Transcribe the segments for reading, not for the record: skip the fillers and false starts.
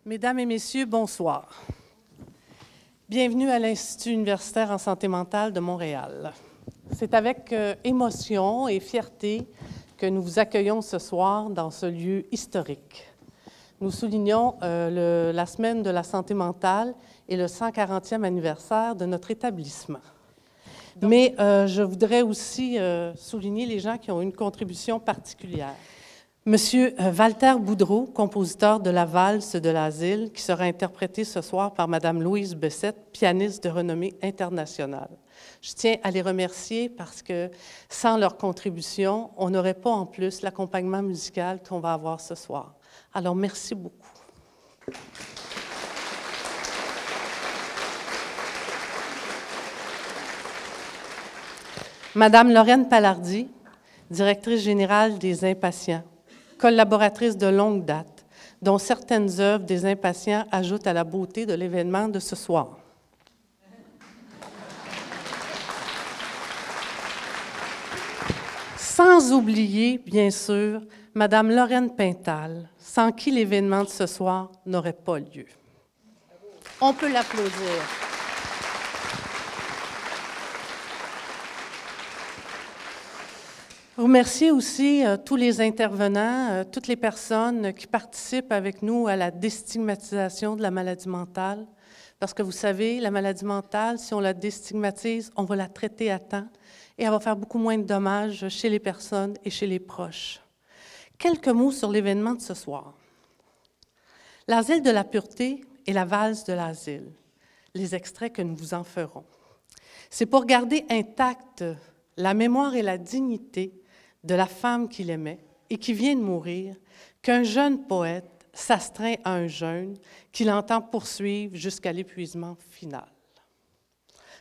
Mesdames et messieurs, bonsoir. Bienvenue à l'Institut universitaire en santé mentale de Montréal. C'est avec émotion et fierté que nous vous accueillons ce soir dans ce lieu historique. Nous soulignons la Semaine de la santé mentale et le 140e anniversaire de notre établissement. Mais je voudrais aussi souligner les gens qui ont une contribution particulière. Monsieur Walter Boudreau, compositeur de la valse de l'asile, qui sera interprétée ce soir par Madame Louise Bessette, pianiste de renommée internationale. Je tiens à les remercier parce que sans leur contribution, on n'aurait pas en plus l'accompagnement musical qu'on va avoir ce soir. Alors, merci beaucoup. Madame Lorraine Palardy, directrice générale des Impatients, collaboratrice de longue date, dont certaines œuvres des Impatients ajoutent à la beauté de l'événement de ce soir. Sans oublier, bien sûr, Madame Lorraine Pintal, sans qui l'événement de ce soir n'aurait pas lieu. On peut l'applaudir. Remercier aussi tous les intervenants, toutes les personnes qui participent avec nous à la déstigmatisation de la maladie mentale. Parce que vous savez, la maladie mentale, si on la déstigmatise, on va la traiter à temps et elle va faire beaucoup moins de dommages chez les personnes et chez les proches. Quelques mots sur l'événement de ce soir. L'Asile de la Pureté et la valse de l'asile, les extraits que nous vous en ferons. C'est pour garder intacte la mémoire et la dignité de la femme qu'il aimait et qui vient de mourir, qu'un jeune poète s'astreint à un jeûne qu'il entend poursuivre jusqu'à l'épuisement final.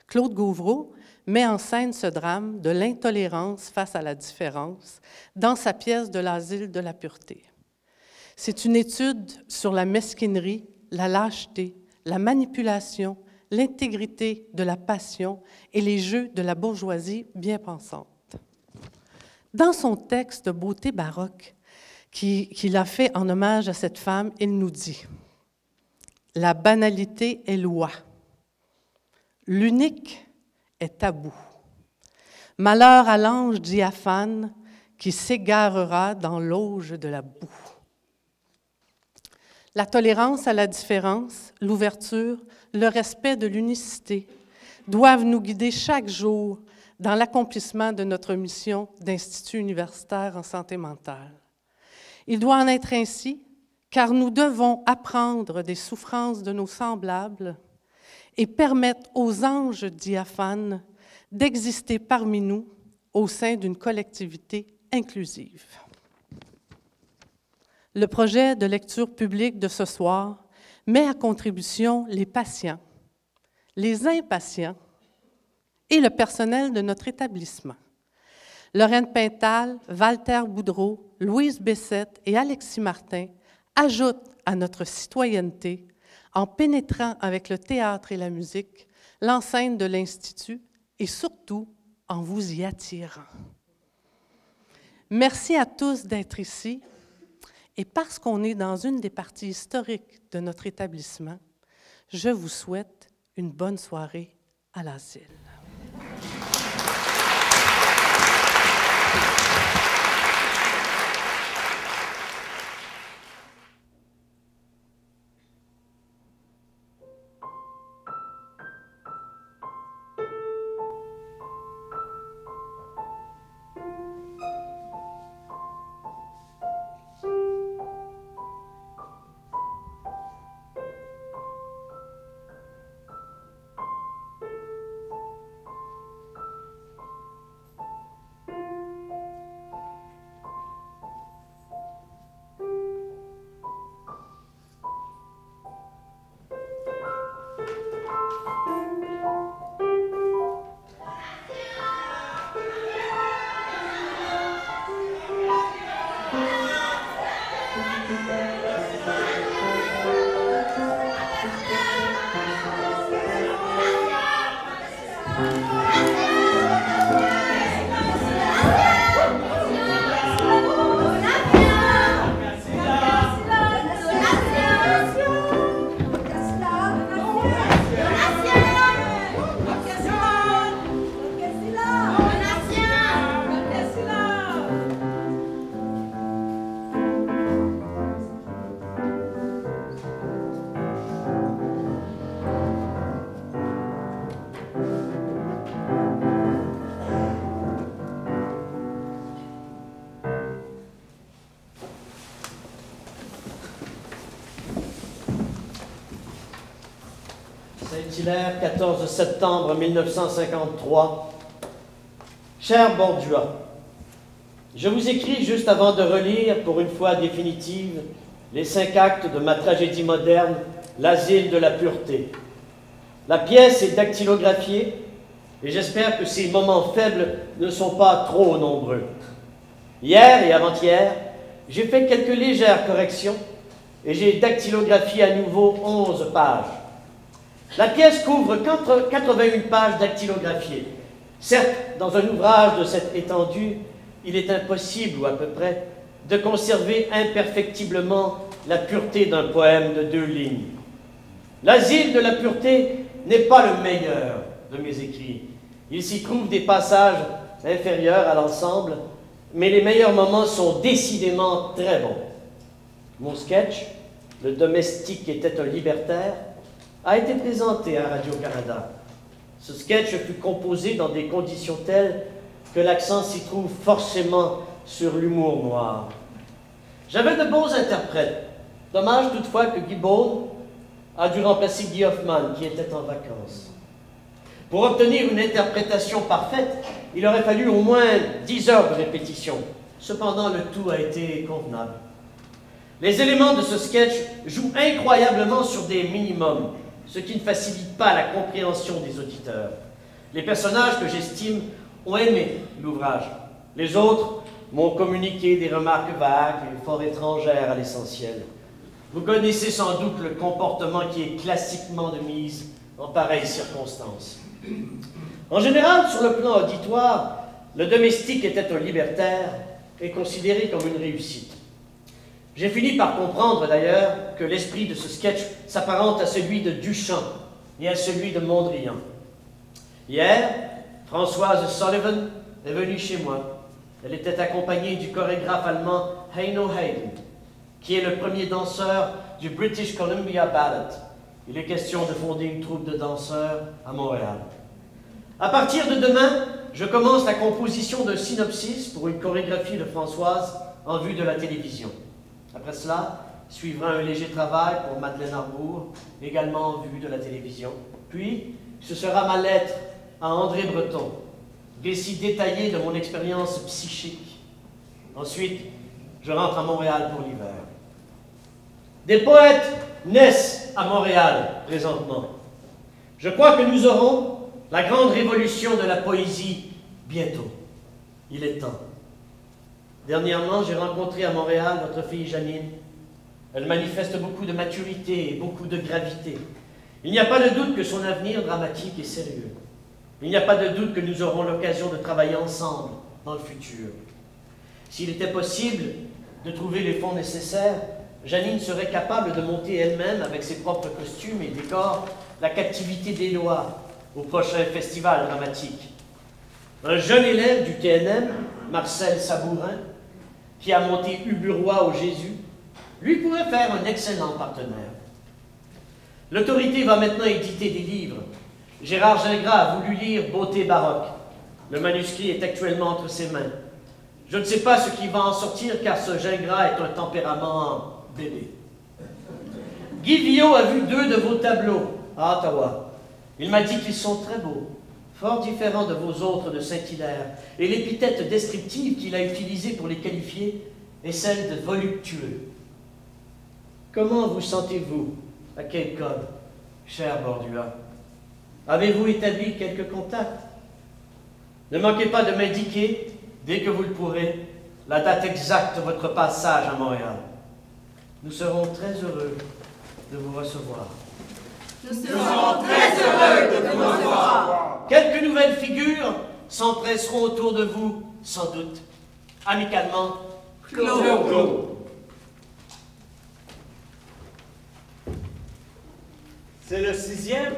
Claude Gauvreau met en scène ce drame de l'intolérance face à la différence dans sa pièce de l'Asile de la Pureté. C'est une étude sur la mesquinerie, la lâcheté, la manipulation, l'intégrité de la passion et les jeux de la bourgeoisie bien pensante. Dans son texte « Beauté baroque », qu'il a fait en hommage à cette femme, il nous dit « La banalité est loi. L'unique est tabou. Malheur à l'ange diaphane qui s'égarera dans l'auge de la boue. » La tolérance à la différence, l'ouverture, le respect de l'unicité doivent nous guider chaque jour dans l'accomplissement de notre mission d'Institut universitaire en santé mentale. Il doit en être ainsi, car nous devons apprendre des souffrances de nos semblables et permettre aux anges diaphanes d'exister parmi nous au sein d'une collectivité inclusive. Le projet de lecture publique de ce soir met à contribution les patients, les impatients et le personnel de notre établissement. Lorraine Pintal, Walter Boudreau, Louise Bessette et Alexis Martin ajoutent à notre citoyenneté en pénétrant avec le théâtre et la musique l'enceinte de l'Institut et surtout en vous y attirant. Merci à tous d'être ici et parce qu'on est dans une des parties historiques de notre établissement, je vous souhaite une bonne soirée à l'asile. Saint-Hilaire, 14 septembre 1953. Cher Bordua, je vous écris juste avant de relire, pour une fois définitive, les 5 actes de ma tragédie moderne, L'Asile de la Pureté. La pièce est dactylographiée, et j'espère que ces moments faibles ne sont pas trop nombreux. Hier et avant-hier, j'ai fait quelques légères corrections, et j'ai dactylographié à nouveau 11 pages. La pièce couvre 81 pages dactylographiées. Certes, dans un ouvrage de cette étendue, il est impossible, ou à peu près, de conserver imperfectiblement la pureté d'un poème de 2 lignes. L'Asile de la Pureté n'est pas le meilleur de mes écrits. Il s'y trouve des passages inférieurs à l'ensemble, mais les meilleurs moments sont décidément très bons. Mon sketch, Le domestique était un libertaire, a été présenté à Radio-Canada. Ce sketch fut composé dans des conditions telles que l'accent s'y trouve forcément sur l'humour noir. J'avais de bons interprètes. Dommage toutefois que Guy Beaune a dû remplacer Guy Hoffman, qui était en vacances. Pour obtenir une interprétation parfaite, il aurait fallu au moins 10 heures de répétition. Cependant, le tout a été convenable. Les éléments de ce sketch jouent incroyablement sur des minimums, ce qui ne facilite pas la compréhension des auditeurs. Les personnages que j'estime ont aimé l'ouvrage. Les autres m'ont communiqué des remarques vagues et fort étrangères à l'essentiel. Vous connaissez sans doute le comportement qui est classiquement de mise en pareilles circonstances. En général, sur le plan auditoire, Le domestique était un libertaire est considéré comme une réussite. J'ai fini par comprendre d'ailleurs que l'esprit de ce sketch s'apparente à celui de Duchamp et à celui de Mondrian. Hier, Françoise Sullivan est venue chez moi. Elle était accompagnée du chorégraphe allemand Heino Hayden, qui est le premier danseur du British Columbia Ballet. Il est question de fonder une troupe de danseurs à Montréal. À partir de demain, je commence la composition d'un synopsis pour une chorégraphie de Françoise en vue de la télévision. Après cela, suivra un léger travail pour Madeleine Arbour, également en vue de la télévision. Puis, ce sera ma lettre à André Breton, récit détaillé de mon expérience psychique. Ensuite, je rentre à Montréal pour l'hiver. Des poètes naissent à Montréal présentement. Je crois que nous aurons la grande révolution de la poésie bientôt. Il est temps. Dernièrement, j'ai rencontré à Montréal votre fille Janine. Elle manifeste beaucoup de maturité et beaucoup de gravité. Il n'y a pas de doute que son avenir dramatique est sérieux. Il n'y a pas de doute que nous aurons l'occasion de travailler ensemble dans le futur. S'il était possible de trouver les fonds nécessaires, Janine serait capable de monter elle-même, avec ses propres costumes et décors, La Captivité des lois au prochain festival dramatique. Un jeune élève du TNM, Marcel Sabourin, qui a monté Uburois au Jésus, lui pourrait faire un excellent partenaire. L'autorité va maintenant éditer des livres. Gérard Gingras a voulu lire Beauté baroque. Le manuscrit est actuellement entre ses mains. Je ne sais pas ce qui va en sortir, car ce Gingras est un tempérament bébé. Guy Viaud a vu 2 de vos tableaux à Ottawa. Il m'a dit qu'ils sont très beaux, fort différents de vos autres de Saint-Hilaire, et l'épithète descriptive qu'il a utilisée pour les qualifier est celle de voluptueux. Comment vous sentez-vous à Cape Cod, cher Bordua? Avez-vous établi quelques contacts? Ne manquez pas de m'indiquer, dès que vous le pourrez, la date exacte de votre passage à Montréal. Nous serons très heureux de vous recevoir. Nous serons très heureux de vous recevoir. Quelques nouvelles figures s'empresseront autour de vous, sans doute. Amicalement, Claude. C'est le 6e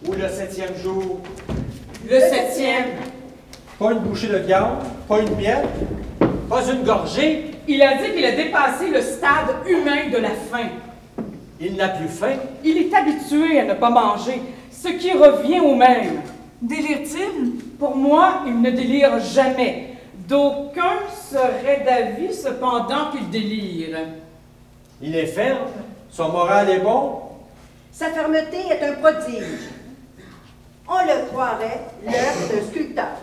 ou le 7e jour? Le 7e. Pas une bouchée de viande, pas une miette, pas une gorgée. Il a dit qu'il a dépassé le stade humain de la faim. Il n'a plus faim. Il est habitué à ne pas manger, ce qui revient au même. Délire-t-il? Pour moi, il ne délire jamais. D'aucuns seraient d'avis cependant qu'il délire. Il est ferme, son moral est bon. Sa fermeté est un prodige. On le croirait l'œuvre d'un sculpteur.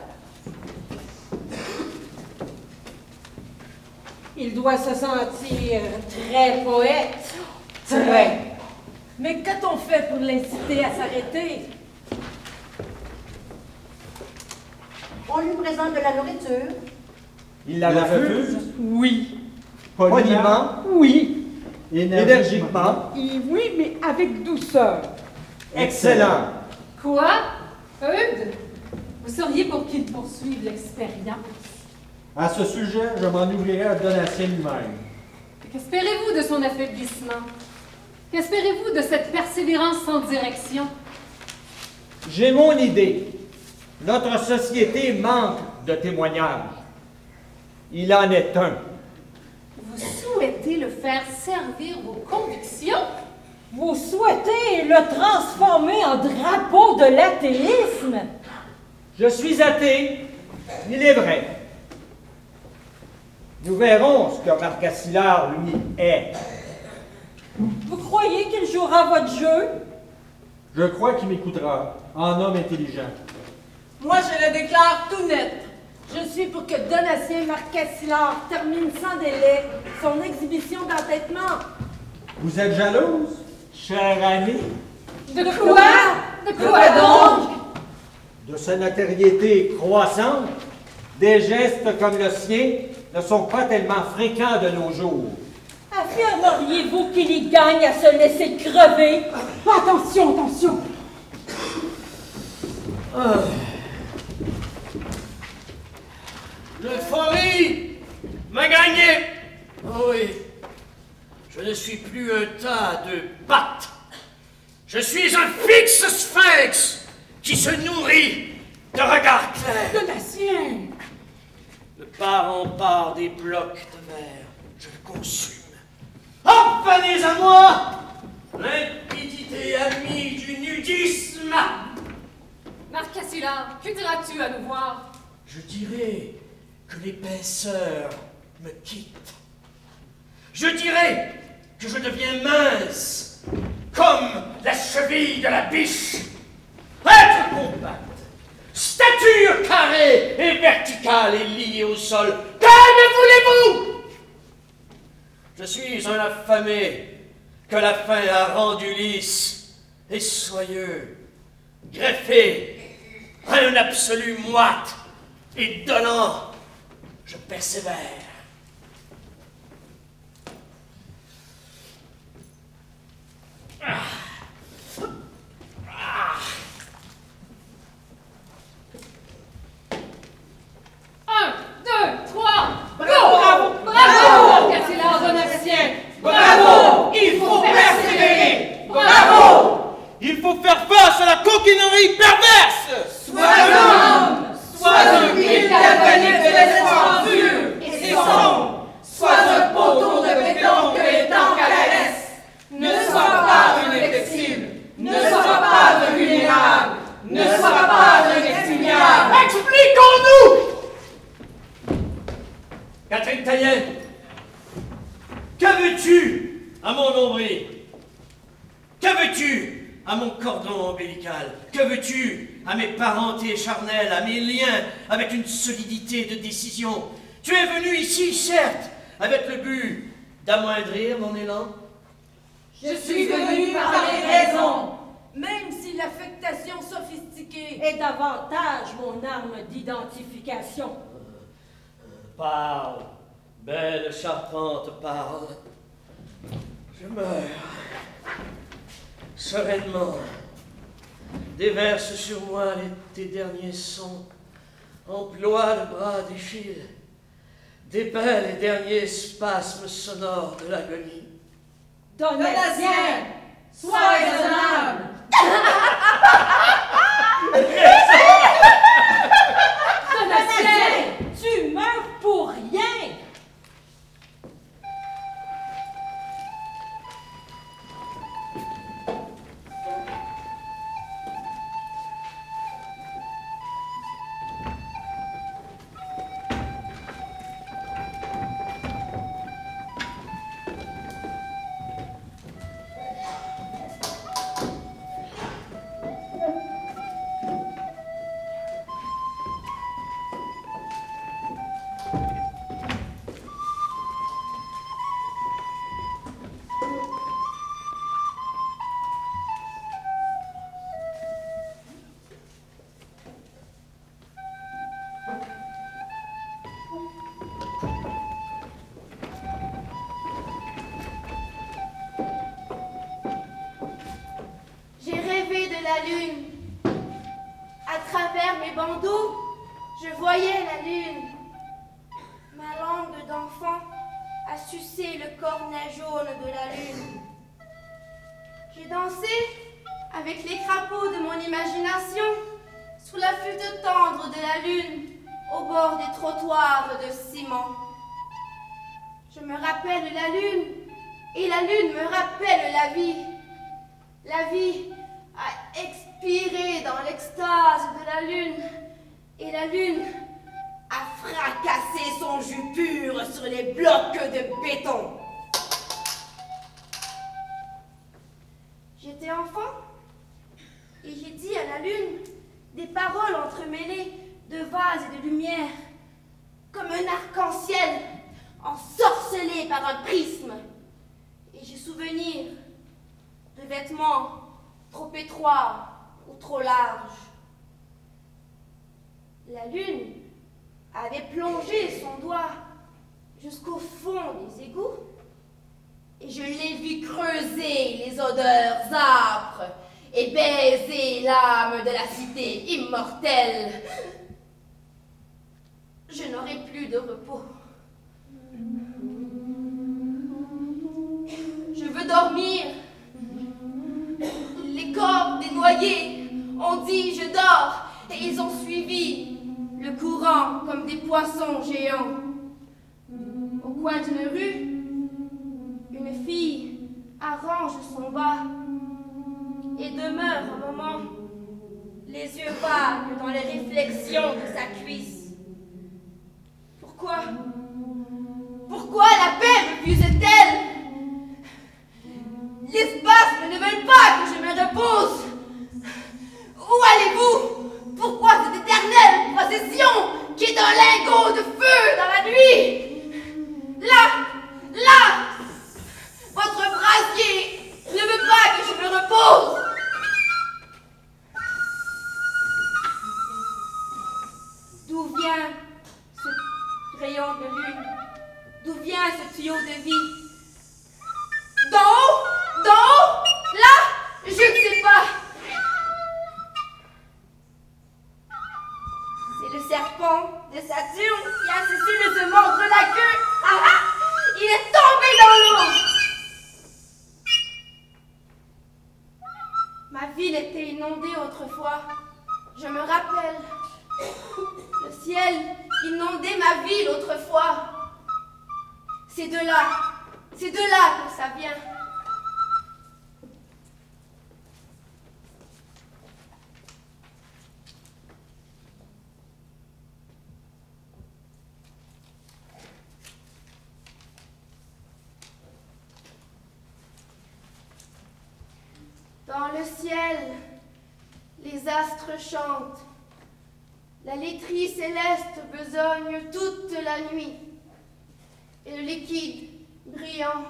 Il doit se sentir très poète. Très. Mais qu'a-t-on fait pour l'inciter à s'arrêter? On lui présente de la nourriture. Il la refuse. Oui. Poliment. Oui. Énergiquement. Et oui, mais avec douceur. Excellent. Quoi? Eudes? Vous seriez pour qu'il poursuive l'expérience? À ce sujet, je m'en ouvrirai à Donatien lui-même. Qu'espérez-vous de son affaiblissement? Qu'espérez-vous de cette persévérance sans direction? J'ai mon idée. Notre société manque de témoignages. Il en est un. Vous souhaitez le faire servir vos convictions? Vous souhaitez le transformer en drapeau de l'athéisme? Je suis athée, il est vrai. Nous verrons ce que Marc Acillard, lui, est. Vous croyez qu'il jouera votre jeu? Je crois qu'il m'écoutera, en homme intelligent. Moi, je le déclare tout net. Je suis pour que Donatien Marc-Cassillard termine sans délai son exhibition d'entêtement. Vous êtes jalouse, chère amie? De quoi? De quoi donc? De sa notoriété croissante, des gestes comme le sien ne sont pas tellement fréquents de nos jours. Affirmeriez-vous qu'il y gagne à se laisser crever? Attention, attention. L'euphorie m'a gagné. Oh oui, je ne suis plus un tas de pattes. Je suis un fixe sphinx qui se nourrit de regards clairs. Donatien. Le parent part des blocs de verre, je le consume. Hop, venez à moi, limpidité amie du nudisme. Marc Cassillard, que diras-tu à nous voir? Je dirais que l'épaisseur me quitte. Je dirais que je deviens mince, comme la cheville de la biche. Être compacte, stature carrée et verticale et liée au sol. Que me voulez-vous? Je suis un affamé que la faim a rendu lisse et soyeux, greffé à un absolu moite et donnant. Je persévère. Un, deux, trois, bravo! Bravo! Marc Cassillard, Donatien! Bravo! Il faut persévérer! Bravo! Il faut faire face à la coquinerie perverse! Sois un homme! Sois un fil galvanique de l'espoir dur et sombre! Sois un poteau de béton que les temps caressent! Ne sois pas un inflexible! Ne sois pas un vulnérable! Ne sois pas un inexpugnable! Expliquons-nous! Catherine Taillet, que veux-tu à mon nombril? Que veux-tu à mon cordon ombilical? Que veux-tu à mes parentés charnelles, à mes liens avec une solidité de décision? Tu es venu ici, certes, avec le but d'amoindrir mon élan. Je suis venu par les raisons, même si l'affectation sophistiquée est davantage mon arme d'identification. Parle, belle charpente, parle. Je meurs. Sereinement. Déverse sur moi tes derniers sons. Emploie le bras d'Échille. Dépeins les derniers spasmes sonores de l'agonie. Donatien, sois raisonnable. Donatien, tu meurs pour rien. plan d'eau, je voyais la lune. Ma langue d'enfant a sucé le cornet jaune de la lune. J'ai dansé avec les crapauds de mon imagination sous la flûte tendre de la lune au bord des trottoirs de ciment. Je me rappelle la lune et la lune me rappelle la vie. La vie a expiré dans l'extase de la lune et la lune a fracassé son jus pur sur les blocs de béton. J'étais enfant et j'ai dit à la lune des paroles entremêlées de vases et de lumière, comme un arc-en-ciel ensorcelé par un prisme. Et j'ai souvenir de vêtements trop étroits ou trop larges. La lune avait plongé son doigt jusqu'au fond des égouts et je l'ai vu creuser les odeurs âpres et baiser l'âme de la cité immortelle. Je n'aurai plus de repos. Je veux dormir. Les corps des noyés ont dit je dors et ils ont suivi le courant comme des poissons géants. Au coin d'une rue, une fille arrange son bas et demeure un moment, les yeux vagues dans les réflexions de sa cuisse. Pourquoi la paix refuse-t-elle? Les spasmes ne veulent pas que je me repose. Où allez-vous? Pourquoi cette éternelle procession qui est un lingot de feu dans la nuit? Là, votre brasier ne veut pas que je me repose. D'où vient ce rayon de lune? D'où vient ce tuyau de vie? D'en haut? Là? Je ne sais pas. C'est le serpent de Saturne qui a cessé de se mordre la queue. Ah! Il est tombé dans l'eau. Ma ville était inondée autrefois. Je me rappelle. Le ciel inondait ma ville autrefois. C'est de là que ça vient. Dans le ciel, les astres chantent. La laiterie céleste besogne toute la nuit. Et le liquide brillant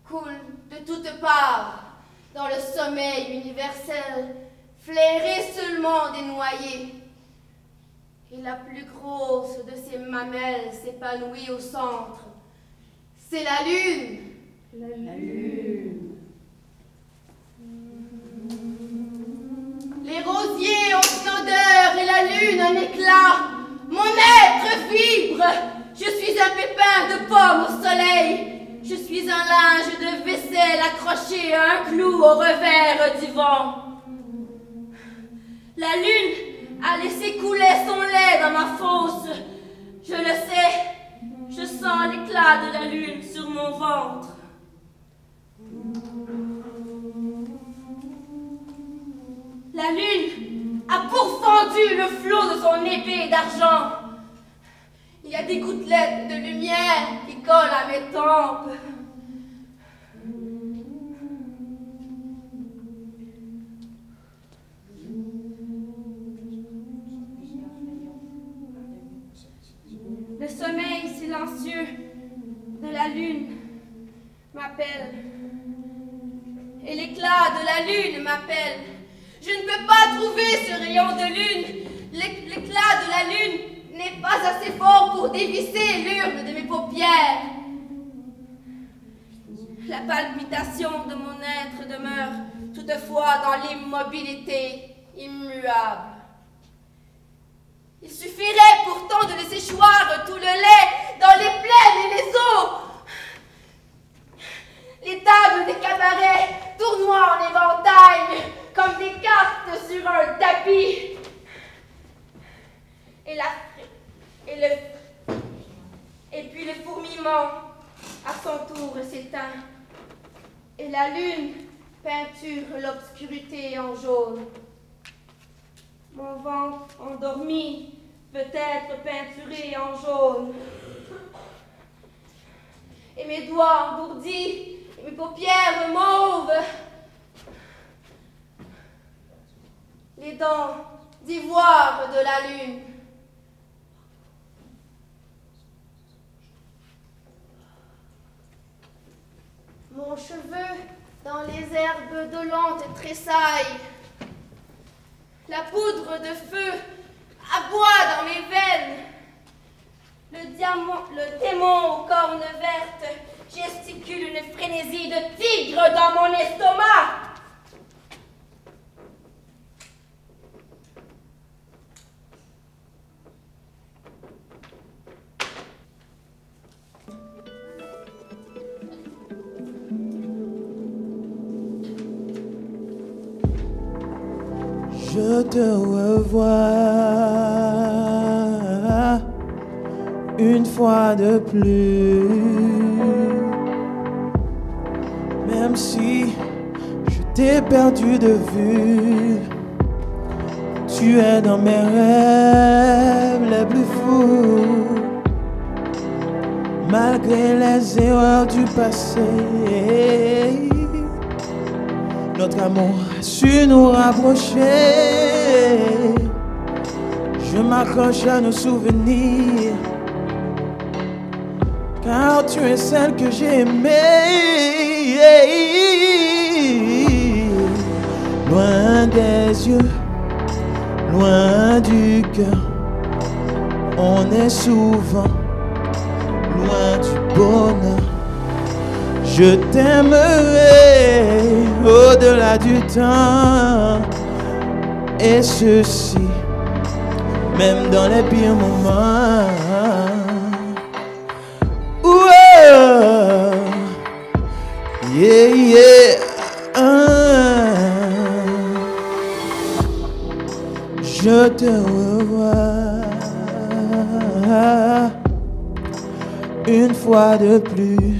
coule de toutes parts dans le sommeil universel, flairé seulement des noyés. Et la plus grosse de ces mamelles s'épanouit au centre. C'est la lune. La lune. Les rosiers ont une odeur et la lune un éclat. Mon être vibre. Je suis un pépin de pomme au soleil. Je suis un linge de vaisselle accroché à un clou au revers du vent. La lune a laissé couler son lait dans ma fosse. Je le sais. Je sens l'éclat de la lune sur mon ventre. La lune a pourfendu le flot de son épée d'argent. Il y a des gouttelettes de lumière qui collent à mes tempes. Le sommeil silencieux de la lune m'appelle. Et l'éclat de la lune m'appelle. Je ne peux pas trouver ce rayon de lune. L'éclat de la lune n'est pas assez fort pour dévisser l'urne de mes paupières. La palpitation de mon être demeure toutefois dans l'immobilité immuable. Il suffirait pourtant de laisser choir tout le lait dans les plaines et les eaux. Les tables des cabarets tournoient en éventail comme des cartes sur un tapis. Et puis le fourmillement à son tour s'éteint. Et la lune peinture l'obscurité en jaune. Mon ventre endormi peut être peinturé en jaune. Et mes doigts engourdis, et mes paupières mauves. Les dents d'ivoire de la lune. Mon cheveu dans les herbes dolentes tressaille. La poudre de feu aboie dans mes veines. Le démon aux cornes vertes gesticule une frénésie de tigre dans mon estomac. Je te revois une fois de plus, même si je t'ai perdu de vue. Tu es dans mes rêves les plus fous, malgré les erreurs du passé. Notre amour a su nous rapprocher. Je m'accroche à nos souvenirs, car tu es celle que j'ai aimée. Loin des yeux, loin du cœur, on est souvent loin du bonheur. Je t'aimerai au-delà du temps, et ceci, même dans les pires moments. Oh, yeah, yeah. Je te revois une fois de plus.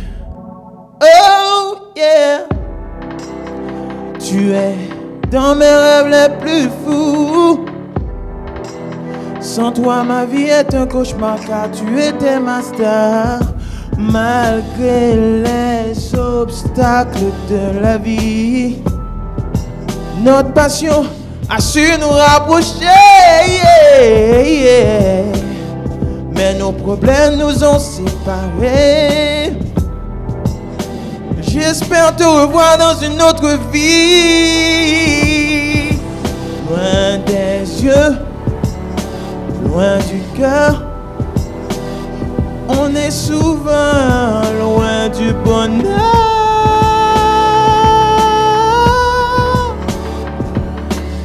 Oh yeah, tu es dans mes rêves les plus fous. Sans toi ma vie est un cauchemar, car tu étais ma star. Malgré les obstacles de la vie, notre passion a su nous rapprocher. Yeah, yeah. Mais nos problèmes nous ont séparés. J'espère te revoir dans une autre vie. Loin des yeux, loin du cœur, on est souvent loin du bonheur.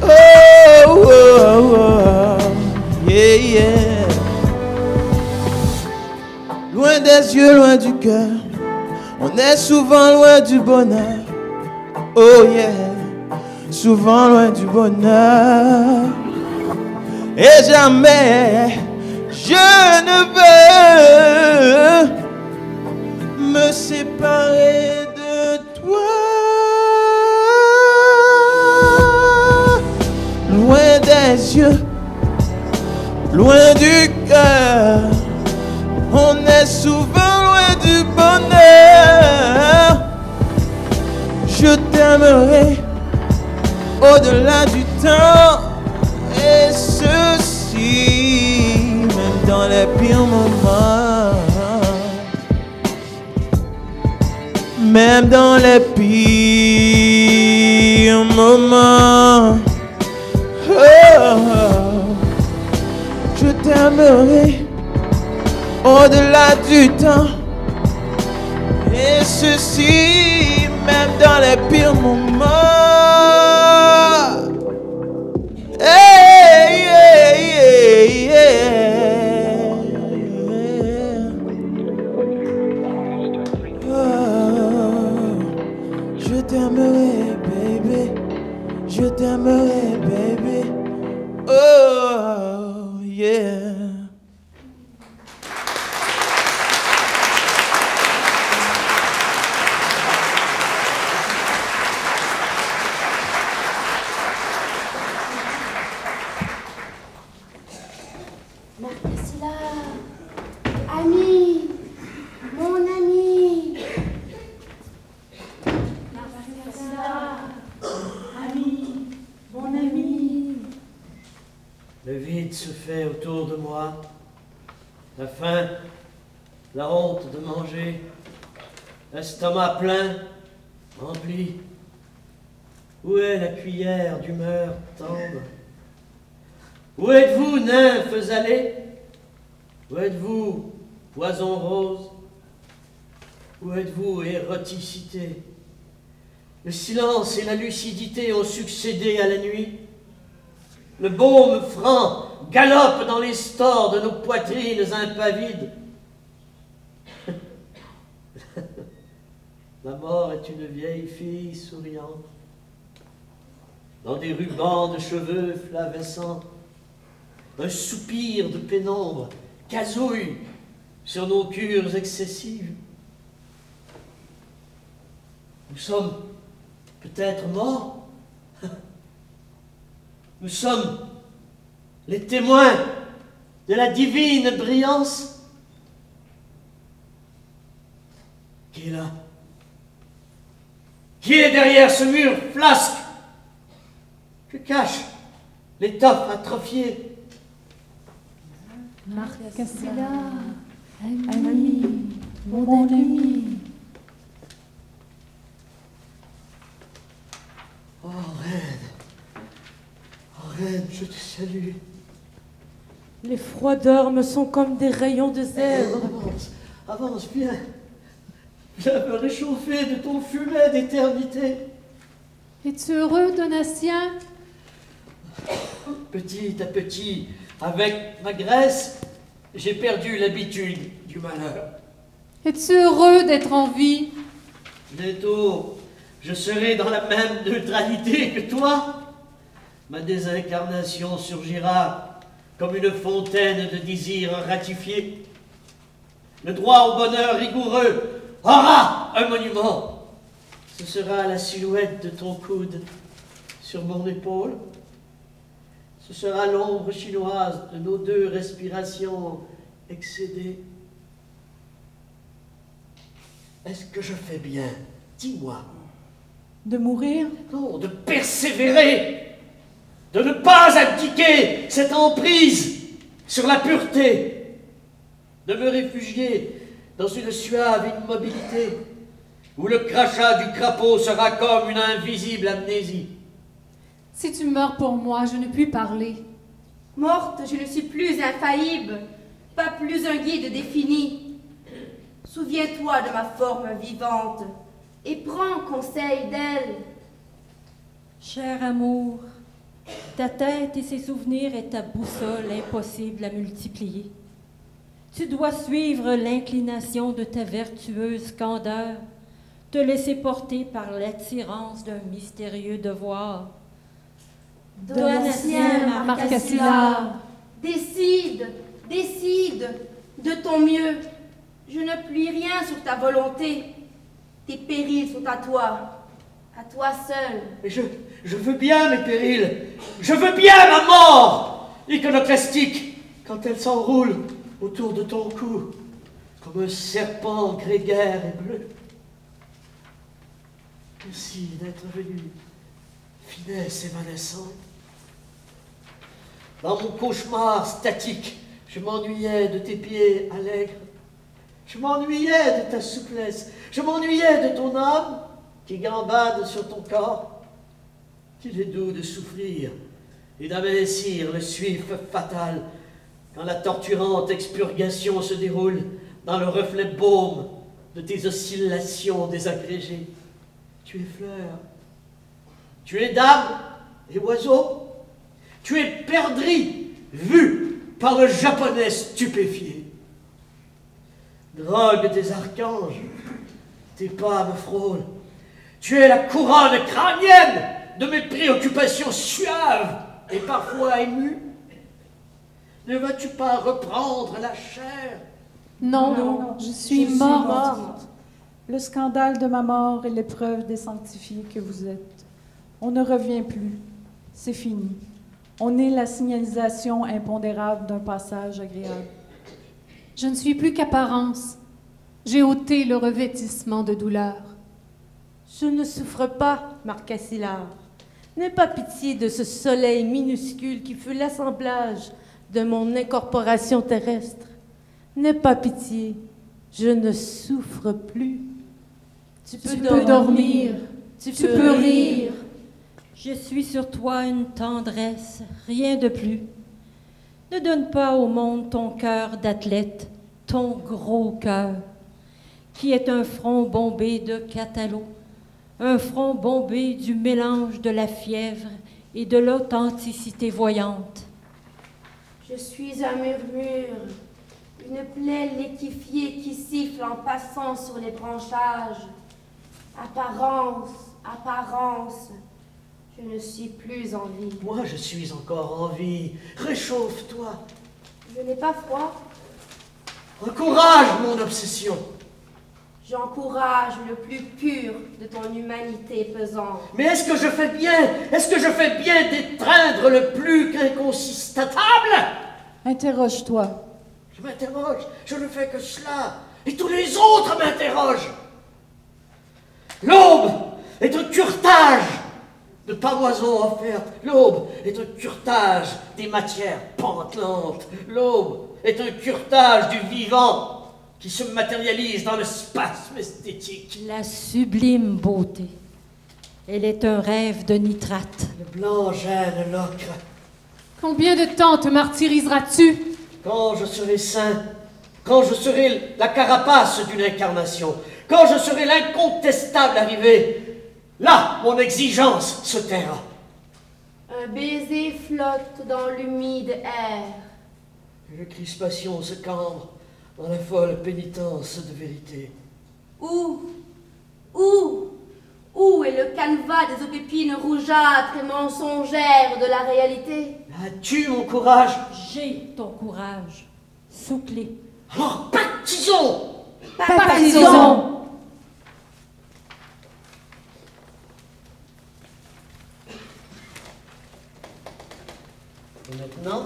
Oh, oh, oh, oh. Yeah, yeah. Loin des yeux, loin du cœur, on est souvent loin du bonheur. Oh yeah, souvent loin du bonheur. Et jamais je ne veux me séparer de toi. Loin des yeux, loin du cœur, on est souvent loin du bonheur. Je t'aimerai au-delà du temps, et ceci, même dans les pires moments. Même dans les pires moments. Oh, oh. Je t'aimerai au-delà du temps, et ceci, même dans les pires moments. Hey, hey, hey, hey. Je t'aimerai, baby. Je t'aimerai, baby. Oh, yeah. Marc-Cassila, ami, mon ami. Marc-Cassila, ami, mon ami. Le vide se fait autour de moi. La faim, la honte de manger, l'estomac plein, rempli. Où est la cuillère d'humeur tendre? Où êtes-vous, nymphes allées? Où êtes-vous, poison rose? Où êtes-vous, éroticité? Le silence et la lucidité ont succédé à la nuit. Le baume franc galope dans les stores de nos poitrines impavides. La mort est une vieille fille souriante, dans des rubans de cheveux flavescents. Un soupir de pénombre gazouille sur nos cures excessives. Nous sommes peut-être morts. Nous sommes les témoins de la divine brillance. Qui est là? Qui est derrière ce mur flasque? Que cache l'étoffe atrophiée? Marc-Cassila, ami, mon ami. Oh, reine. Oh, reine, je te salue. Les froideurs me sont comme des rayons de zèbre. Avance, avance, viens. Viens me réchauffer de ton fumet d'éternité. Es-tu heureux, Donatien? Petit à petit, avec ma graisse, j'ai perdu l'habitude du malheur. Es-tu heureux d'être en vie? Bientôt, je serai dans la même neutralité que toi. Ma désincarnation surgira comme une fontaine de désirs ratifiés. Le droit au bonheur rigoureux aura un monument. Ce sera la silhouette de ton coude sur mon épaule. Ce sera l'ombre chinoise de nos deux respirations excédées. Est-ce que je fais bien? Dis-moi. De mourir? Non, de persévérer, de ne pas abdiquer cette emprise sur la pureté, de me réfugier dans une suave immobilité où le crachat du crapaud sera comme une invisible amnésie. Si tu meurs pour moi, je ne puis parler. Morte, je ne suis plus infaillible, pas plus un guide défini. Souviens-toi de ma forme vivante et prends conseil d'elle. Cher amour, ta tête et ses souvenirs est ta boussole impossible à multiplier. Tu dois suivre l'inclination de ta vertueuse candeur, te laisser porter par l'attirance d'un mystérieux devoir. Donatien Marc-Cassila, décide, décide de ton mieux. Je ne plie rien sur ta volonté. Tes périls sont à toi seul. Mais je veux bien mes périls, je veux bien ma mort, iconoclastique, quand elle s'enroule autour de ton cou, comme un serpent grégaire et bleu. Merci d'être venu, finesse évanescente. Dans mon cauchemar statique, je m'ennuyais de tes pieds allègres. Je m'ennuyais de ta souplesse. Je m'ennuyais de ton âme qui gambade sur ton corps. Qu'il est doux de souffrir et d'amincir le suif fatal quand la torturante expurgation se déroule dans le reflet baume de tes oscillations désagrégées. Tu es fleur, tu es dame et oiseau. Tu es perdrix, vu par le japonais stupéfié. Drogue des archanges, tes pas me frôlent. Tu es la couronne crânienne de mes préoccupations suaves et parfois émues. Ne vas-tu pas reprendre la chair? Non, je suis morte. Le scandale de ma mort est l'épreuve des sanctifiés que vous êtes. On ne revient plus. C'est fini. On est la signalisation impondérable d'un passage agréable. Je ne suis plus qu'apparence. J'ai ôté le revêtissement de douleur. Je ne souffre pas, Marcassillard. N'aie pas pitié de ce soleil minuscule qui fut l'assemblage de mon incorporation terrestre. N'aie pas pitié, je ne souffre plus. Tu peux dormir, tu peux rire. Je suis sur toi une tendresse, rien de plus. Ne donne pas au monde ton cœur d'athlète, ton gros cœur, qui est un front bombé de Catalo, un front bombé du mélange de la fièvre et de l'authenticité voyante. Je suis un murmure, une plaie liquéfiée qui siffle en passant sur les branchages. Apparence, apparence, je ne suis plus en vie. Moi, je suis encore en vie. Réchauffe-toi. Je n'ai pas froid. Encourage mon obsession. J'encourage le plus pur de ton humanité pesante. Mais est-ce que je fais bien? Est-ce que je fais bien d'étreindre le plus inconsistable? Interroge-toi. Je m'interroge. Je ne fais que cela. Et tous les autres m'interrogent. L'aube est un curetage de pamoison offerte. L'aube est un curetage des matières pantelantes. L'aube est un curetage du vivant qui se matérialise dans le spasme esthétique. La sublime beauté. Elle est un rêve de nitrate. Le blanc gêne l'ocre. Combien de temps te martyriseras-tu? Quand je serai saint, quand je serai la carapace d'une incarnation, quand je serai l'incontestable arrivé, là, mon exigence se taira. Un baiser flotte dans l'humide air. Une crispation se cambre dans la folle pénitence de vérité. Où est le canevas des aubépines rougeâtres et mensongères de la réalité? As-tu mon courage? J'ai ton courage. Sous-clé. Alors, baptisons! Baptisons! Et maintenant,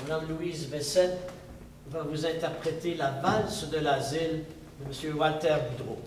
Mme Louise Vessette va vous interpréter la valse de l'asile de M. Walter Boudreau.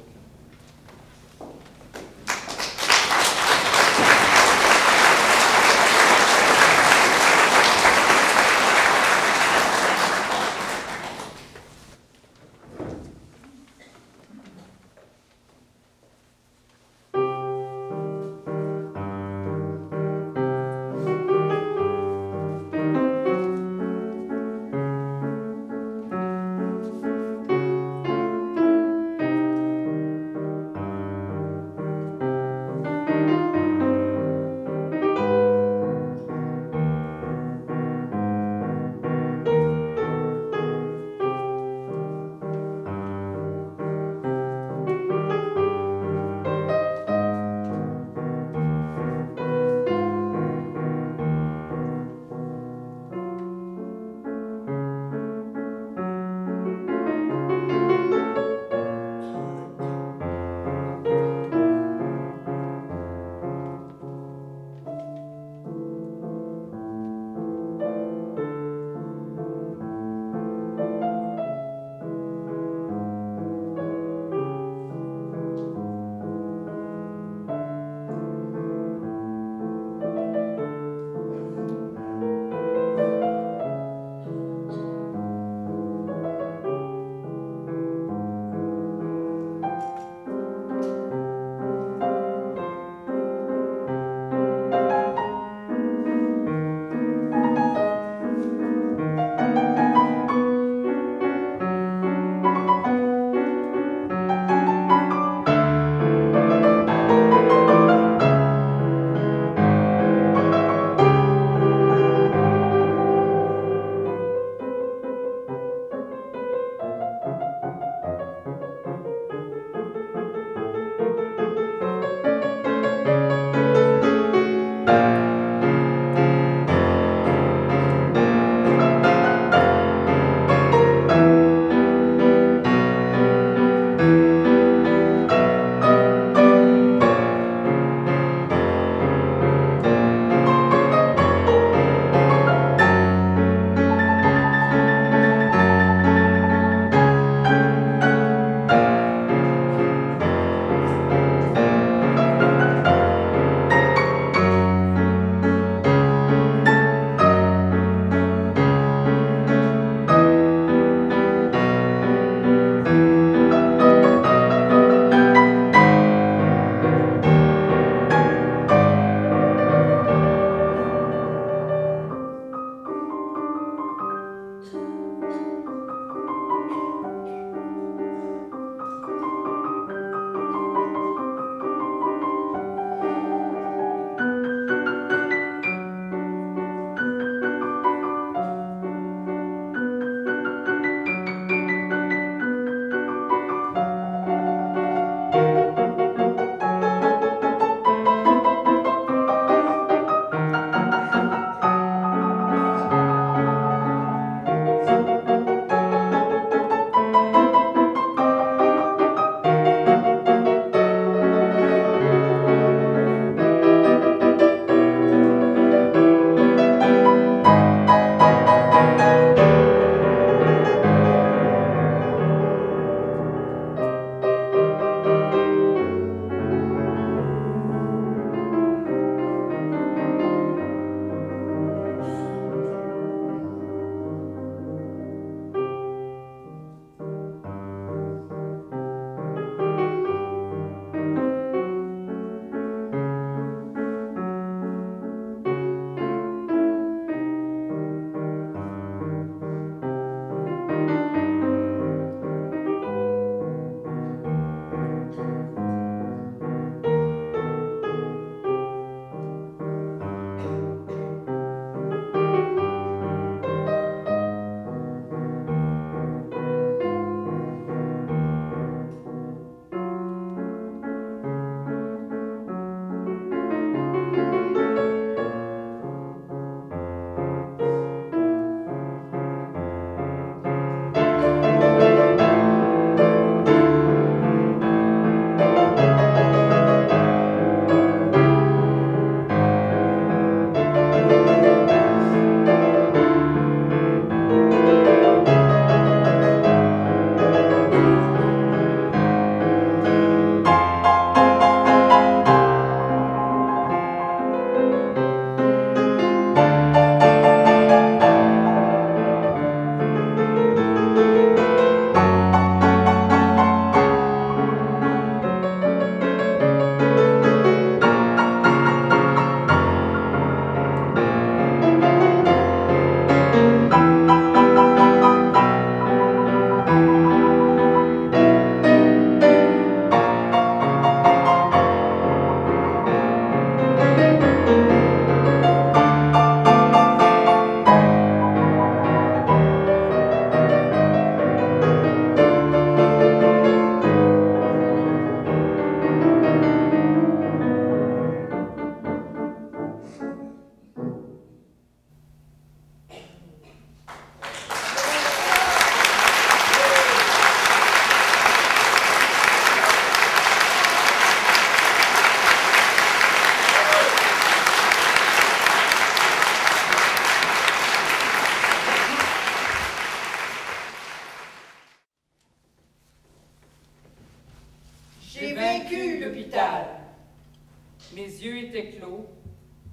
Mes yeux étaient clos,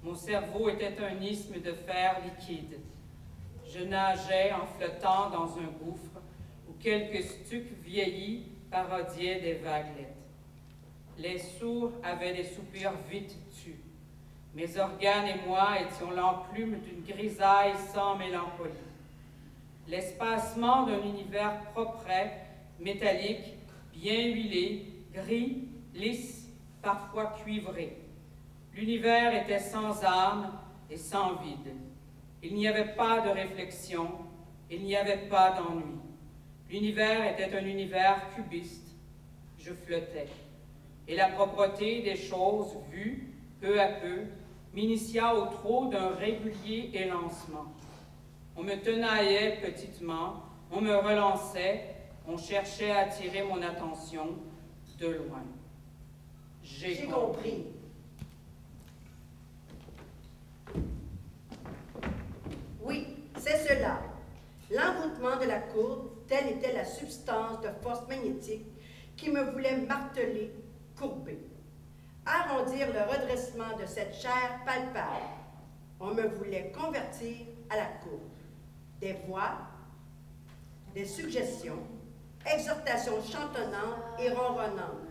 mon cerveau était un isthme de fer liquide. Je nageais en flottant dans un gouffre où quelques stucs vieillis parodiaient des vaguelettes. Les sourds avaient des soupirs vite tus. Mes organes et moi étions l'enclume d'une grisaille sans mélancolie. L'espacement d'un univers propre, métallique, bien huilé, gris, lisse, parfois cuivré. L'univers était sans âme et sans vide. Il n'y avait pas de réflexion, il n'y avait pas d'ennui. L'univers était un univers cubiste. Je flottais. Et la propreté des choses vues, peu à peu, m'initia au trot d'un régulier élancement. On me tenaillait petitement, on me relançait, on cherchait à attirer mon attention de loin. J'ai compris. Oui, c'est cela. L'envoûtement de la courbe, telle était la substance de force magnétique qui me voulait marteler, courber. Arrondir le redressement de cette chair palpable. On me voulait convertir à la courbe. Des voix, des suggestions, exhortations chantonnantes et ronronnantes.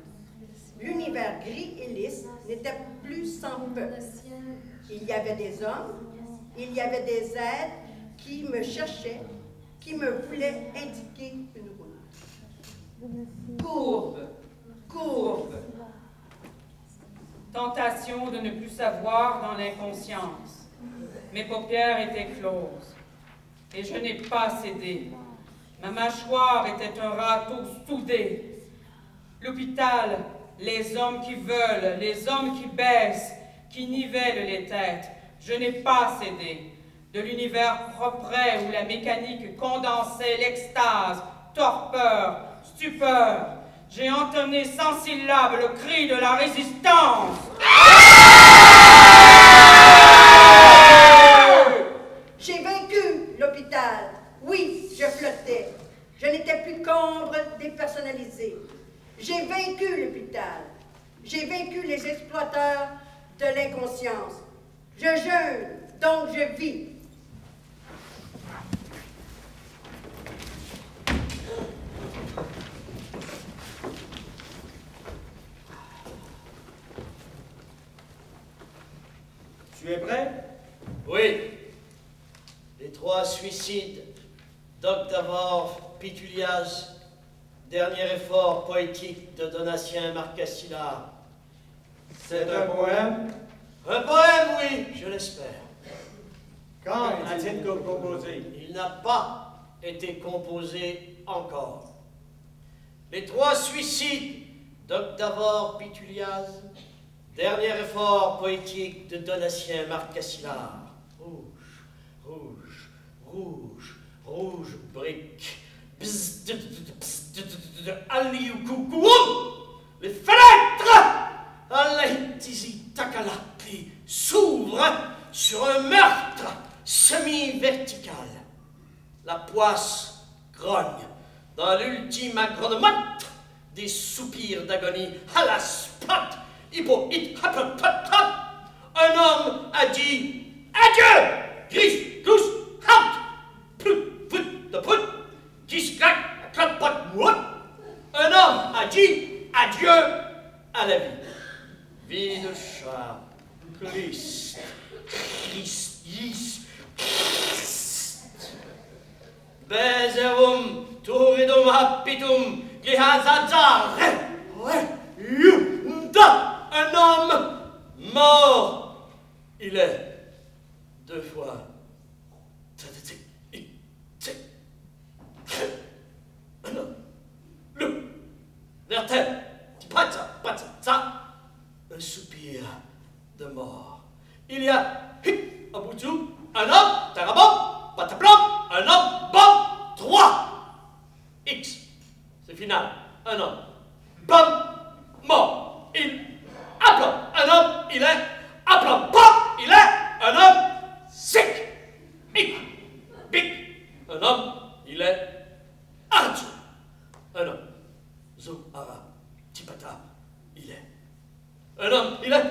L'univers gris et lisse n'était plus sans peuple. Il y avait des hommes, il y avait des êtres qui me cherchaient, qui me voulaient indiquer une route. Courbe, courbe. Tentation de ne plus savoir dans l'inconscience. Mes paupières étaient closes. Et je n'ai pas cédé. Ma mâchoire était un râteau soudé. L'hôpital, les hommes qui veulent, les hommes qui baissent, qui nivellent les têtes. Je n'ai pas cédé. De l'univers propre où la mécanique condensait l'extase, torpeur, stupeur. J'ai entonné sans syllabe le cri de la résistance. J'ai vaincu l'hôpital. Oui, je flottais. Je n'étais plus qu'ombre dépersonnalisée. J'ai vaincu l'hôpital. J'ai vaincu les exploiteurs de l'inconscience. Je jeûne, donc je vis. Tu es prêt? Oui. Les 3 suicides d'Octavore Pitulias, dernier effort poétique de Donatien Marcassila. C'est un poème? Un poème, oui, je l'espère. Quand a-t-il composé? Il n'a pas été composé encore. Les 3 suicides d'Octavore Pitulias, dernier effort poétique de Donatien Marcassila. Rouge, rouge, rouge, rouge brique. Les fenêtres Alaïtizi Takalatli s'ouvrent sur un meurtre semi-vertical. La poisse grogne dans l'ultime aggronomote des soupirs d'agonie à la spot. Un homme a dit adieu, gris, douce, out, plut, de put, qui claque, clapote, mouette. Un homme a dit adieu à la vie. Vie de chat, Christ, Bezerum, turidum hapitum, gihazazar, un homme mort. Il est 2 fois. Un homme. Le. Vertèbre. Un soupir de mort. Il y a à bout de tout, un homme, tarabom, pataplam, un homme, bam, 3. X. C'est final. Un homme. Bam, mort. Il aplomb. Un homme, il est aplomb. Bam, il est un homme sec. Bic. Bic. Un homme, il est ardu. Un homme. Zou, ara, tipata, il est. Un homme, il est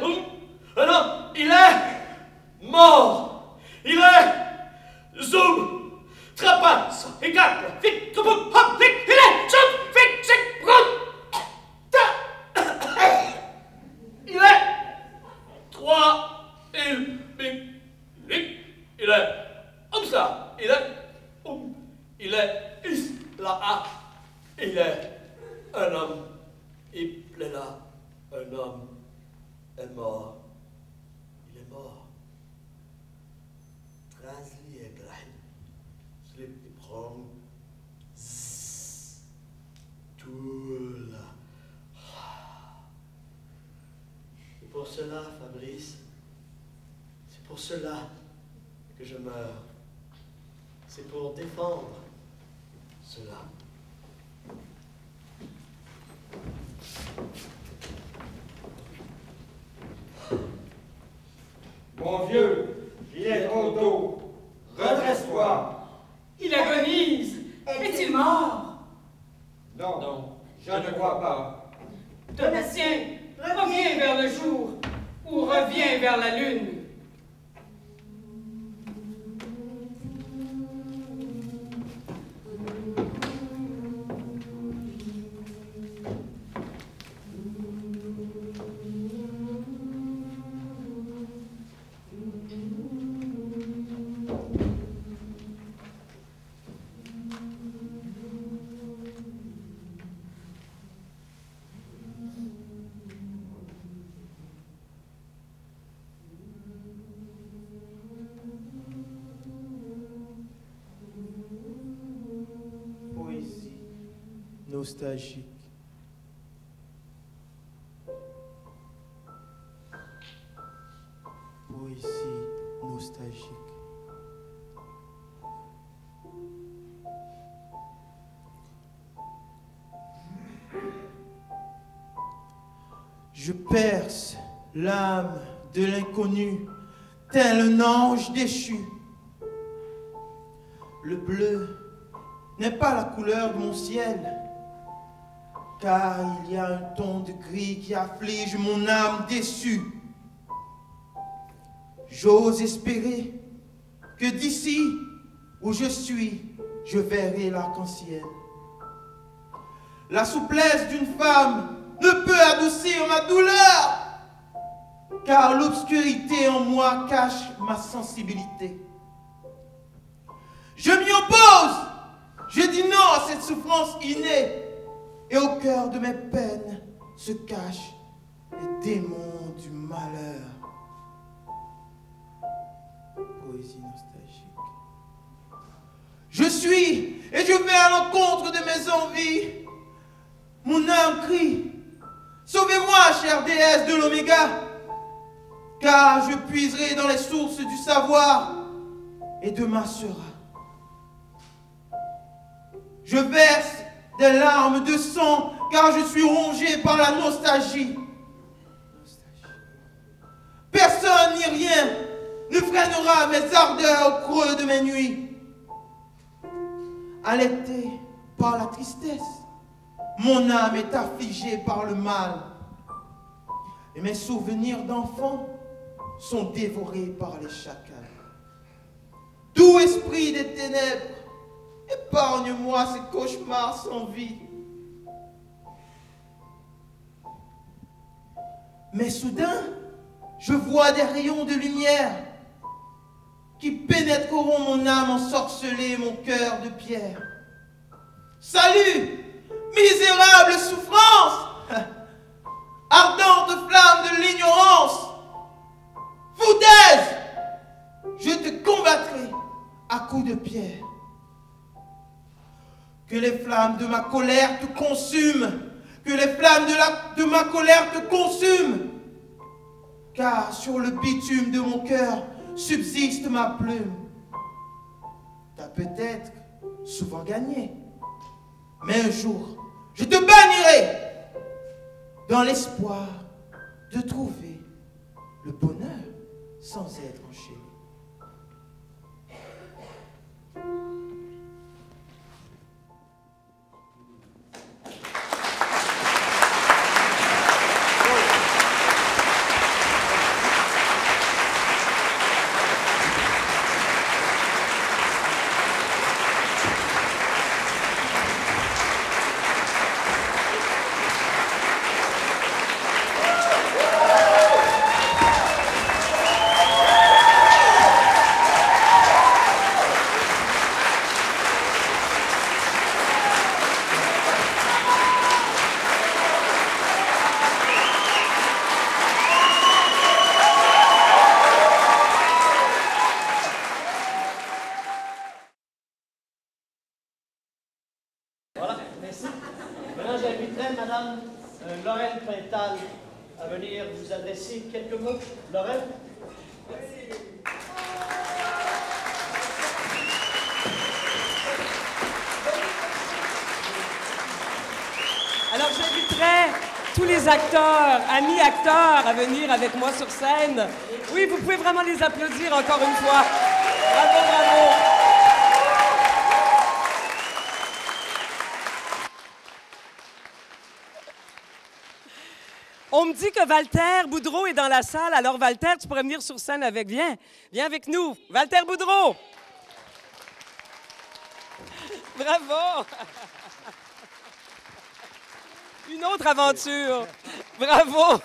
Un homme, il est mort. Il est zoom. Trapas. Écap. Fic. Tuput. Hop. Fic. Il est zoom. Fic. Sic. Brut. Il est 3. Il. Bing. Lic. Il est. Omsa. Il est. Il est. Isla. Il est. Un homme. Il plaît là. Un homme est mort. Il est mort. Trasli et grain. Slip et prong. Tout là. C'est pour cela, Fabrice. C'est pour cela que je meurs. C'est pour défendre cela. Mon vieux, il est trop tôt. Redresse-toi. Il agonise. Est-il mort? Non, je ne crois pas. Donatien, reviens vers le jour ou reviens vers la lune. Nostalgique. Poésie nostalgique. Je perce l'âme de l'inconnu, tel un ange déchu. Le bleu n'est pas la couleur de mon ciel, car il y a un ton de gris qui afflige mon âme déçue. J'ose espérer que d'ici où je suis, je verrai l'arc-en-ciel. La souplesse d'une femme ne peut adoucir ma douleur, car l'obscurité en moi cache ma sensibilité. Je m'y oppose, je dis non à cette souffrance innée, et au cœur de mes peines se cachent les démons du malheur. Poésie nostalgique. Je suis et je vais à l'encontre de mes envies. Mon âme crie, sauvez-moi, chère déesse de l'Oméga, car je puiserai dans les sources du savoir et demain sera. Je verse des larmes de sang, car je suis rongé par la nostalgie. Personne ni rien ne freinera mes ardeurs au creux de mes nuits. Allaité par la tristesse, mon âme est affligée par le mal. Et mes souvenirs d'enfant sont dévorés par les chacals. Doux esprit des ténèbres, épargne-moi ces cauchemars sans vie. Mais soudain, je vois des rayons de lumière qui pénétreront mon âme ensorcelée et mon cœur de pierre. Salut, misérable souffrance, ardente flamme de l'ignorance, foutaise, je te combattrai à coups de pierre. Que les flammes de ma colère te consument, que les flammes de ma colère te consument, car sur le bitume de mon cœur subsiste ma plume. T'as peut-être souvent gagné, mais un jour, je te bannirai dans l'espoir de trouver le bonheur sans être enchaîné. Lorraine? Alors, j'inviterai tous les acteurs, amis acteurs, à venir avec moi sur scène. Oui, vous pouvez vraiment les applaudir encore une fois. Bravo, bravo. On me dit que Walter Boudreau est dans la salle. Alors, Walter, tu pourrais venir sur scène avec. Viens avec nous. Walter Boudreau. Bravo. Une autre aventure. Bravo.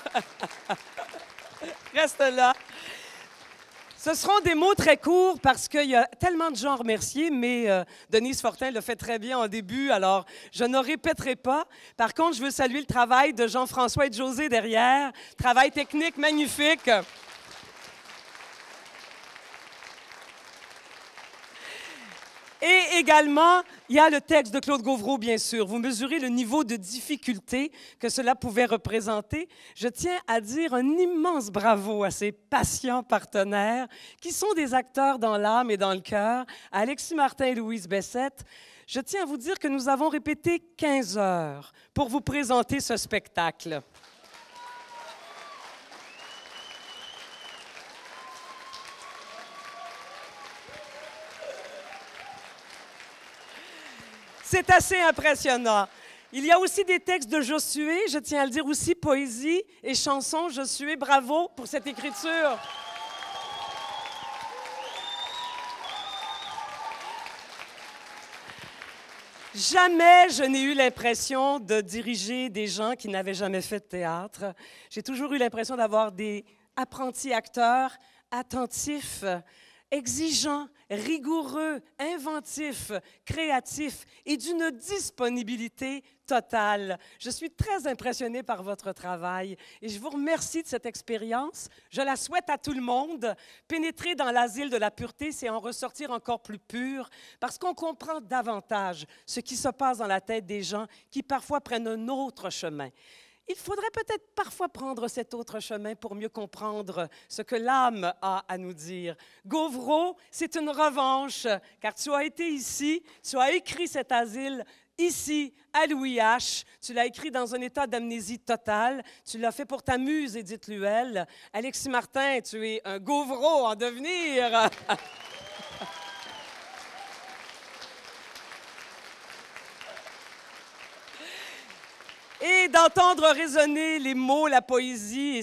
Reste là. Ce seront des mots très courts parce qu'il y a tellement de gens à remercier, mais Denise Fortin l'a fait très bien en début, alors je ne répéterai pas. Par contre, je veux saluer le travail de Jean-François et de José derrière. Travail technique magnifique. Et également, il y a le texte de Claude Gauvreau, bien sûr. Vous mesurez le niveau de difficulté que cela pouvait représenter. Je tiens à dire un immense bravo à ces patients partenaires qui sont des acteurs dans l'âme et dans le cœur, Alexis Martin et Louise Bessette. Je tiens à vous dire que nous avons répété 15 heures pour vous présenter ce spectacle. C'est assez impressionnant. Il y a aussi des textes de Josué, je tiens à le dire aussi, poésie et chansons. Josué, bravo pour cette écriture. Jamais je n'ai eu l'impression de diriger des gens qui n'avaient jamais fait de théâtre. J'ai toujours eu l'impression d'avoir des apprentis acteurs attentifs, exigeants, rigoureux, inventifs, créatifs et d'une disponibilité totale. Je suis très impressionnée par votre travail et je vous remercie de cette expérience. Je la souhaite à tout le monde. Pénétrer dans l'asile de la pureté, c'est en ressortir encore plus pur parce qu'on comprend davantage ce qui se passe dans la tête des gens qui parfois prennent un autre chemin. Il faudrait peut-être parfois prendre cet autre chemin pour mieux comprendre ce que l'âme a à nous dire. Gauvreau, c'est une revanche, car tu as été ici, tu as écrit cet asile ici, à Louis H. Tu l'as écrit dans un état d'amnésie totale. Tu l'as fait pour ta muse, Édith Luel. Alexis Martin, tu es un Gauvreau en devenir. Et d'entendre résonner les mots, la poésie et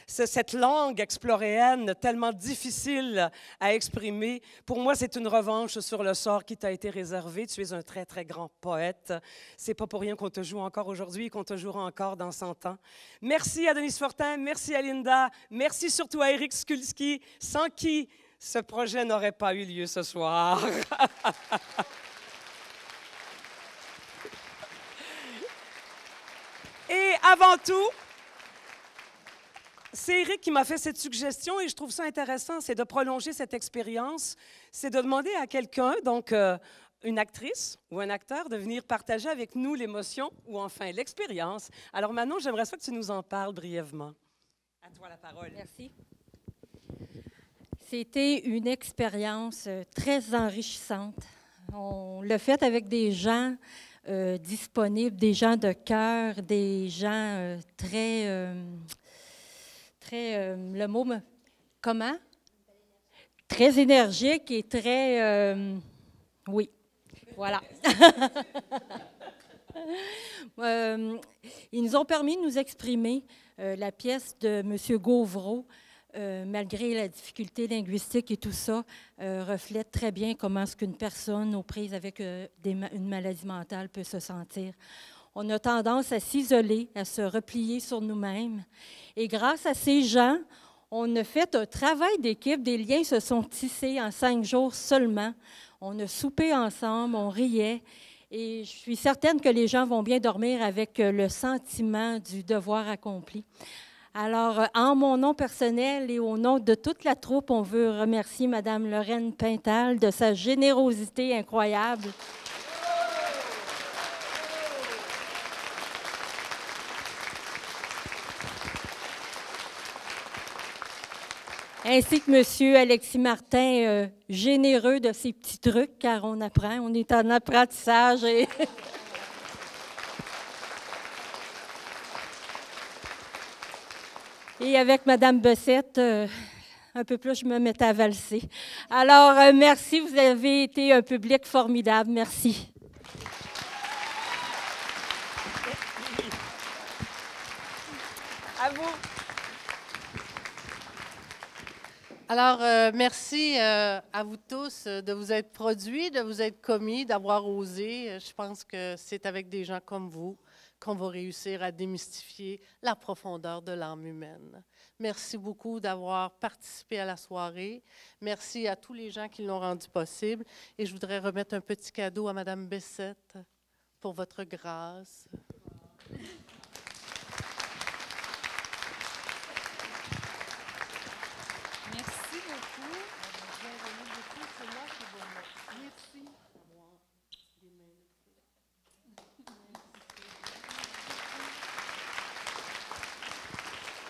cette langue exploréenne tellement difficile à exprimer, pour moi, c'est une revanche sur le sort qui t'a été réservé. Tu es un très, très grand poète. C'est pas pour rien qu'on te joue encore aujourd'hui et qu'on te jouera encore dans 100 ans. Merci à Denise Fortin, merci à Linda, merci surtout à Éric Skulski, sans qui ce projet n'aurait pas eu lieu ce soir. Et avant tout, c'est Éric qui m'a fait cette suggestion et je trouve ça intéressant, c'est de prolonger cette expérience, c'est de demander à quelqu'un, donc une actrice ou un acteur, de venir partager avec nous l'émotion ou enfin l'expérience. Alors Manon, j'aimerais ça que tu nous en parles brièvement. À toi la parole. Merci. C'était une expérience très enrichissante. On l'a fait avec des gens disponibles, des gens de cœur, des gens le mot, comment? Très énergique et très, oui, voilà. Ils nous ont permis de nous exprimer. La pièce de M. Gauvreau, malgré la difficulté linguistique et tout ça, reflète très bien comment est-ce qu'une personne aux prises avec une maladie mentale peut se sentir. On a tendance à s'isoler, à se replier sur nous-mêmes. Et grâce à ces gens, on a fait un travail d'équipe. Des liens se sont tissés en 5 jours seulement. On a soupé ensemble, on riait. Et je suis certaine que les gens vont bien dormir avec le sentiment du devoir accompli. Alors, en mon nom personnel et au nom de toute la troupe, on veut remercier Mme Lorraine Pintal de sa générosité incroyable. ainsi que M. Alexis Martin, généreux de ses petits trucs, car on apprend, on est en apprentissage. Et avec Mme Bessette, un peu plus, je me mettais à valser. Alors, merci, vous avez été un public formidable. Merci. À vous. Alors, merci à vous tous de vous être produits, de vous être commis, d'avoir osé. Je pense que c'est avec des gens comme vous qu'on va réussir à démystifier la profondeur de l'âme humaine. Merci beaucoup d'avoir participé à la soirée. Merci à tous les gens qui l'ont rendu possible. Et je voudrais remettre un petit cadeau à Mme Bessette pour votre grâce. Merci beaucoup. Merci.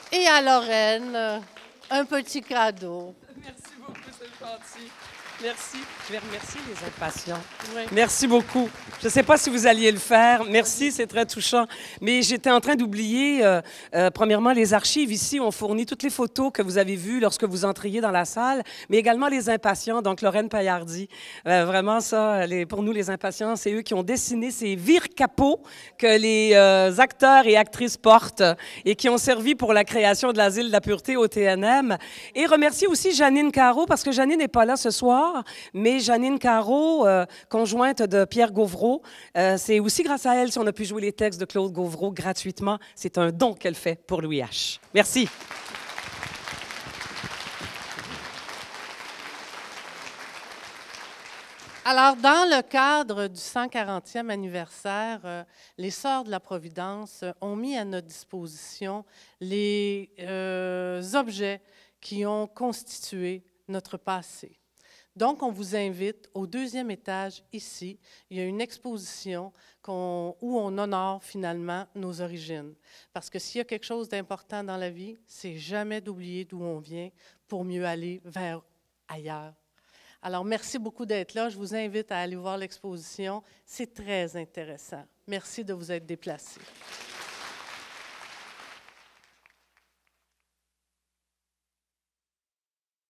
Et à Lorraine, un petit cadeau. Merci beaucoup, c'est gentil. Merci. Je vais remercier les impatients. Oui. Merci beaucoup. Je ne sais pas si vous alliez le faire. Merci, c'est très touchant. Mais j'étais en train d'oublier, premièrement, les archives. Ici, on fournit toutes les photos que vous avez vues lorsque vous entriez dans la salle, mais également les impatients, donc Lorraine Paillardy. Vraiment, ça, pour nous, les impatients, c'est eux qui ont dessiné ces vire-capots que les acteurs et actrices portent et qui ont servi pour la création de l'Asile de la Pureté au TNM. Et remercier aussi Janine Caro, parce que Janine n'est pas là ce soir, mais Janine Caro, conjointe de Pierre Gauvreau, c'est aussi grâce à elle si on a pu jouer les textes de Claude Gauvreau gratuitement. C'est un don qu'elle fait pour Louis H. Merci. Alors, dans le cadre du 140e anniversaire, les Sœurs de la Providence ont mis à notre disposition les objets qui ont constitué notre passé. Donc, on vous invite au 2e étage ici. Il y a une exposition où on honore finalement nos origines. Parce que s'il y a quelque chose d'important dans la vie, c'est jamais d'oublier d'où on vient pour mieux aller vers ailleurs. Alors, merci beaucoup d'être là. Je vous invite à aller voir l'exposition. C'est très intéressant. Merci de vous être déplacés.